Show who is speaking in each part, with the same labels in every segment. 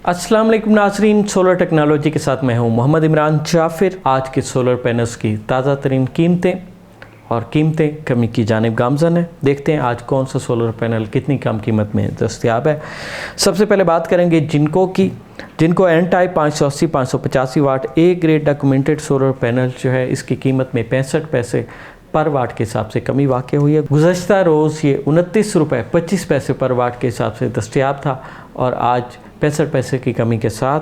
Speaker 1: अस्सलाम वालेकुम नाज़रीन, सोलर टेक्नोलॉजी के साथ मैं हूं मोहम्मद इमरान जाफिर। आज के सोलर पैनल्स की ताज़ा तरीन कीमतें कमी की जानिब गामज़न है। देखते हैं आज कौन सा सोलर पैनल कितनी कम कीमत में दस्तयाब है। सबसे पहले बात करेंगे जिनको N type 580 585 watt A grade documented solar panel जो है इसकी कीमत में 65 पैसे पर वाट के हिसाब से कमी वाक़ हुई है। गुज़श्ता रोज़ ये 29 रुपये 25 पैसे पर वाट के हिसाब से दस्तयाब था और आज 65 पैसे की कमी के साथ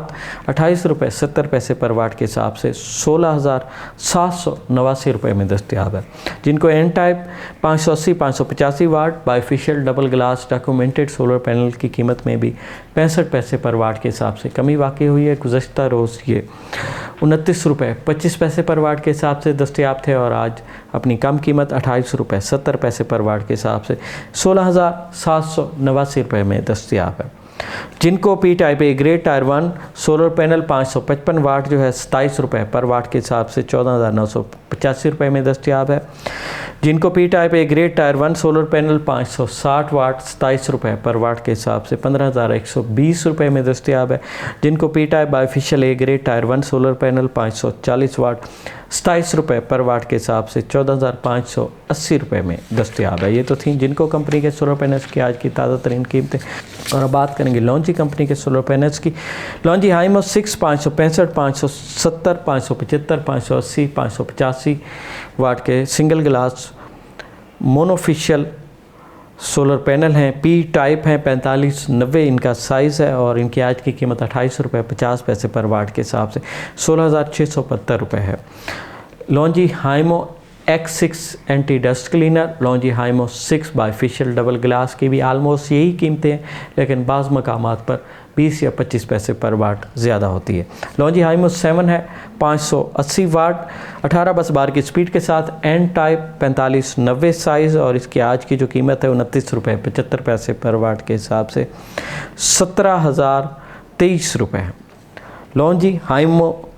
Speaker 1: 28 रुपये 70 पैसे पर वाट के हिसाब से 16,789 रुपये में दस्तयाब है। जिनको N type 580 585 watt bifacial double glass documented solar panel की कीमत में भी 65 पैसे पर वाट के हिसाब से कमी वाक़ हुई है। गुज़श्ता रोज़ ये 29 रुपये 25 पैसे पर वाट के हिसाब से दस्तयाब थे और आज अपनी कम कीमत 28 रुपये 70 पैसे पर वाट के हिसाब से 16,789 रुपये में दस्तयाब है। जिनको P type A grade tyre 1 solar panel 555 वाट जो है 27 रुपये पर वाट के हिसाब से 14,985 रुपये में दस्तयाब है। जिनको P type A grade tyre 1 solar panel 560 वाट 27 रुपये पर वाट के हिसाब से 15,120 रुपये में दस्तयाब है। जिनको P type bifacial A grade tyre 1 solar panel 540 वाट 27 रुपये पर वाट के हिसाब से 14,580 रुपये में दस्तयाब है। ये तो थी जिनको कंपनी के सोलर पैनल्स की आज की ताज़ा तरीन कीमतें। और अब बात करेंगे लॉन्जी कंपनी के सोलर पैनल्स की। लॉन्जी हाइमो 6 565 570 575 580 585 वाट के सिंगल ग्लास मोनोफिशियल सोलर पैनल हैं। पी टाइप हैं 4590 इनका साइज़ है और इनकी आज की कीमत 28 रुपये 50 पैसे पर वाट के हिसाब से 16,672 रुपये है। Longi Himo X6 anti dust cleaner, Longi Himo 6 bifacial double glass की भी आलमोस्ट यही कीमतें हैं, लेकिन बाज़ मकामात पर 20 या 25 पैसे पर वाट ज़्यादा होती है। लॉन्जी हाइमो 7 है 580 वाट 18 बस बार की स्पीड के साथ एन टाइप 4590 साइज़ और इसकी आज की जो कीमत है 29 रुपये 75 पैसे पर वाट के हिसाब से 17,023 रुपये है। लॉन्जी हाइमो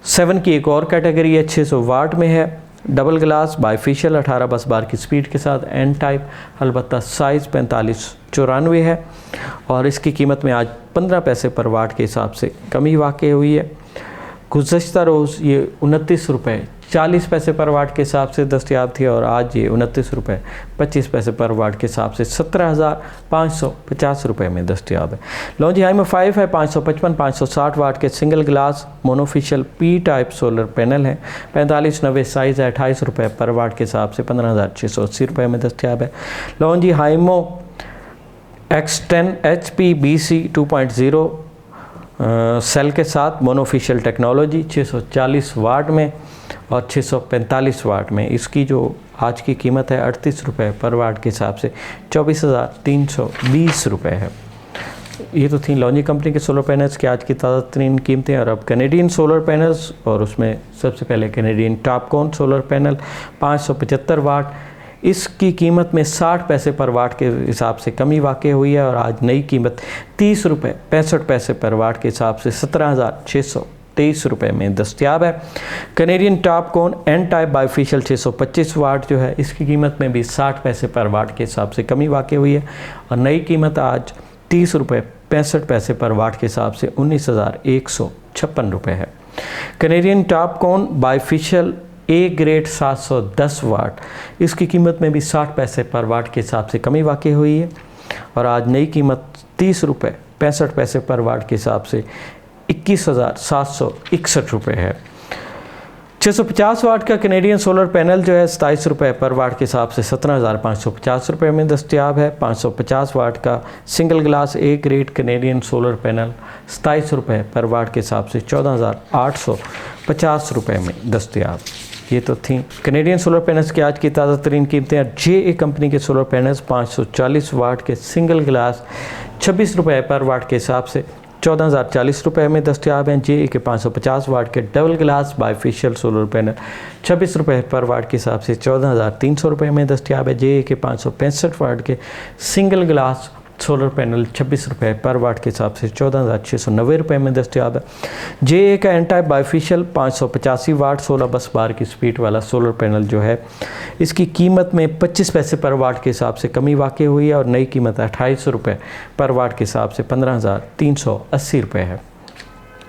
Speaker 1: 7 की एक और कैटेगरी है 600 वाट में है, डबल ग्लास बाईफिशियल 18 बस बार की स्पीड के साथ एन टाइप अलबत्ता साइज़ 4594 है और इसकी कीमत में आज 15 पैसे पर वाट के हिसाब से कमी वाक़ हुई है। गुज़श्ता रोज़ ये 29 रुपये 40 पैसे पर वाट के हिसाब से दस्तयाब थी और आज ये 29 रुपये 25 पैसे पर वाट के हिसाब से 17,550 रुपये में दस्तयाब है। लॉन्जी हाइमो 5 है 555 560 वाट के single glass monofacial P type solar panel है 4590 साइज़ है 28 रुपये पर वाट के हिसाब से 15,680 रुपये में दस्तयाब है। Longi Himo X10 HP BC 2.0 cell के साथ मोनोफिशियल टेक्नोलॉजी 640 वाट में और 645 वाट में इसकी जो आज की कीमत है 38 रुपये पर वाट के हिसाब से 24,320 रुपये है। ये तो थी लॉन्जी कंपनी के सोलर पैनल्स की आज की ताज़ा तरीन कीमतें। और अब कैनेडियन सोलर पैनल्स और उसमें सबसे पहले कैनेडियन टॉपकॉन सोलर पैनल 575 वाट, इसकी कीमत में 60 पैसे पर वाट के हिसाब से कमी वाक़ हुई है और आज नई कीमत 30 रुपये 65 पैसे पर वाट के हिसाब से 17,623 रुपये में दस्तयाब है। Canadian Topcon N type bifacial 625 watt जो है इसकी कीमत में भी 60 पैसे पर वाट के हिसाब से कमी वाक़ हुई है और नई कीमत आज 30 रुपये 65 पैसे पर वाट के हिसाब से 19,156 रुपये है। Canadian Topcon bifacial A grade 710 वाट, इसकी कीमत में भी 60 पैसे पर वाट के हिसाब से कमी वाक़ हुई है और आज नई कीमत 30 रुपये 65 पैसे पर वाट के हिसाब से 21,761 रुपये है। 650 वाट का कैनेडियन सोलर पैनल जो है 27 रुपये पर वाट के हिसाब से 17,550 रुपये में दस्तयाब है। 550 वाट का single glass A grade Canadian solar panel 27 रुपये पर वाट के हिसाब से 14,850 रुपये में दस्तयाब। ये तो थी कैनेडियन सोलर पैनल्स की आज की ताज़ा तरीन कीमतें। JA कंपनी के सोलर पैनल्स 540 वाट के सिंगल ग्लास 26 रुपये पर वाट के हिसाब से 14,040 रुपये में दस्तयाब हैं। JA के 550 वाट के double glass bifacial solar panel 26 रुपये पर वाट के हिसाब से 14,300 रुपये में दस्तयाब है। JA के 565 वाट के सिंगल ग्लास सोलर पैनल 26 रुपये पर वाट के हिसाब से 14,690 रुपये में दस्तियाब है। JA का एन टाइप बाइफिशियल 585 वाट 16 बस बार की स्पीड वाला सोलर पैनल जो है, इसकी कीमत में 25 पैसे पर वाट के हिसाब से कमी वाक़ई हुई है और नई कीमत 2800 रुपये पर वाट के हिसाब से 15,380 रुपये है।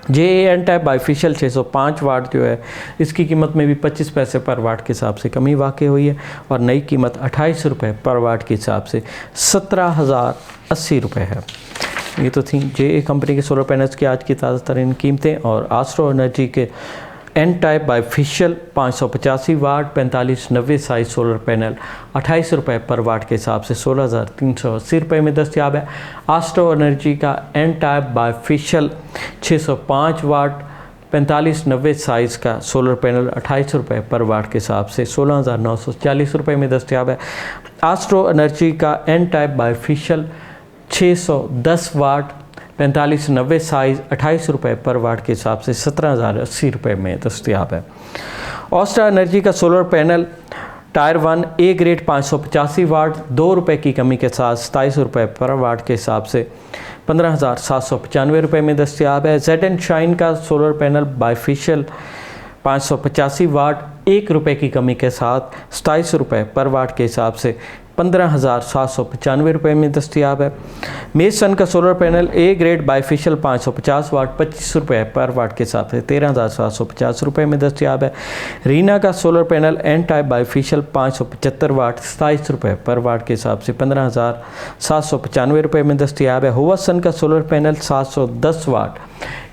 Speaker 1: JA एन टाइप बाइफिशियल 605 वाट जो है, इसकी कीमत में भी 25 पैसे पर वाट के हिसाब से कमी वाक़ई हुई है और नई कीमत 2800 रुपये पर वाट के हिसाब से 17,080 रुपये है। ये तो थी JA कंपनी के सोलर पैनल्स की आज की ताज़ा तरीन कीमतें। और आस्ट्रो एनर्जी के एन टाइप बाइफिशियल 585 वाट 4590 साइज सोलर पैनल 28 रुपये पर वाट के हिसाब से 16,380 रुपये में दस्तियाब है। आस्ट्रो एनर्जी का एन टाइप बाइफिशियल 605 वाट 4590 साइज़ का सोलर पैनल 28 रुपये पर वाट के हिसाब से 16,940 रुपये में दस्तियाब है। आस्ट्रो एनर्जी का एन टाइप बाइफिशियल 610 वाट 4590 साइज़ 28 रुपये पर वाट के हिसाब से 17,080 रुपये में दस्तियाब है। ऑस्ट्रा एनर्जी का solar panel tyre 1 A grade 585 वाट 2 रुपये की कमी के साथ 27 रुपये पर वाट के हिसाब से 15,795 रुपये में दस्तियाब है। ZN शाइन का सोलर पैनल बाइफिशियल 585 वाट 1 रुपये की कमी के साथ 27 रुपये पर वाट के हिसाब से 15,795 रुपये में दस्तियाब है। मेसन का solar panel A grade bifacial 550 वाट 25 रुपये पर वाट के हिसाब से 13,750 रुपये में दस्तियाब है। रीना का solar panel N type bifacial 575 watt 27 रुपये पर वाट के हिसाब से 15,795 रुपये में दस्तियाब है। हुवासन का सोलर पैनल 710 वाट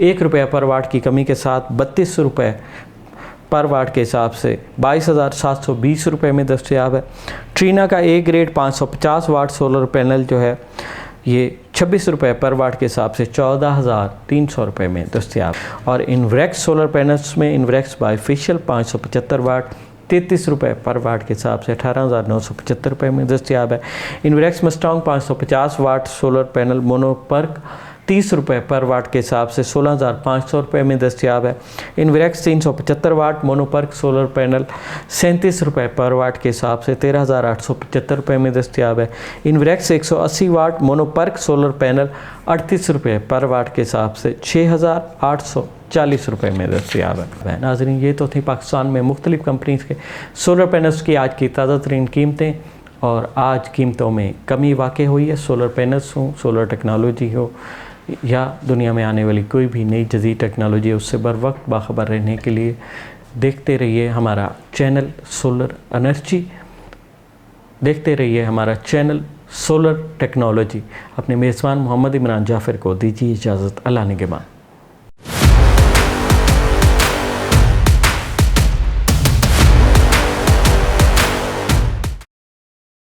Speaker 1: 1 रुपये पर वाट की कमी के साथ 32 रुपये पर वाट के हिसाब से 22,720 रुपये में दस्तियाब है। ट्रीना का A grade 550 watt solar panel जो है, ये 26 रुपये पर वाट के हिसाब से 14,300 रुपये में दस्तियाब। और इनवरेक्स सोलर पैनल्स में इनवरेक्स बाइफिशियल 575 वाट 33 रुपये पर वाट के हिसाब से 18,975 रुपये में दस्तियाब है। इनवरेक्स मस्टांग 550 वाट सोलर पैनल मोनोपर्क 30 रुपये पर वाट के हिसाब से 16,500 रुपये में दस्तियाब है। इनवरेक्स 375 वाट मोनोपर्क सोलर पैनल 37 रुपये पर वाट के हिसाब से 13,875 रुपये में दस्तियाब है। इनवरेक्स 180 वाट मोनोपर्क सोलर पैनल 38 रुपये पर वाट के हिसाब से 6,840 रुपये में दस्तियाब है। नाज़रीन, ये तो थी पाकिस्तान में मुख्तलिफ़ कंपनीज़ के सोलर पैनल्स की आज की ताज़ा तरीन कीमतें। और आज कीमतों में कमी वाक़ई हुई है। सोलर पैनल्स हो, सोलर टेक्नोलॉजी हो या दुनिया में आने वाली कोई भी नई जदीद टेक्नोलॉजी है, उससे बर वक्त बाखबर रहने के लिए देखते रहिए हमारा चैनल सोलर एनर्जी, देखते रहिए हमारा चैनल सोलर टेक्नोलॉजी। अपने मेज़बान मोहम्मद इमरान जाफ़र को दीजिए इजाज़त। अल्लाह निगहबान।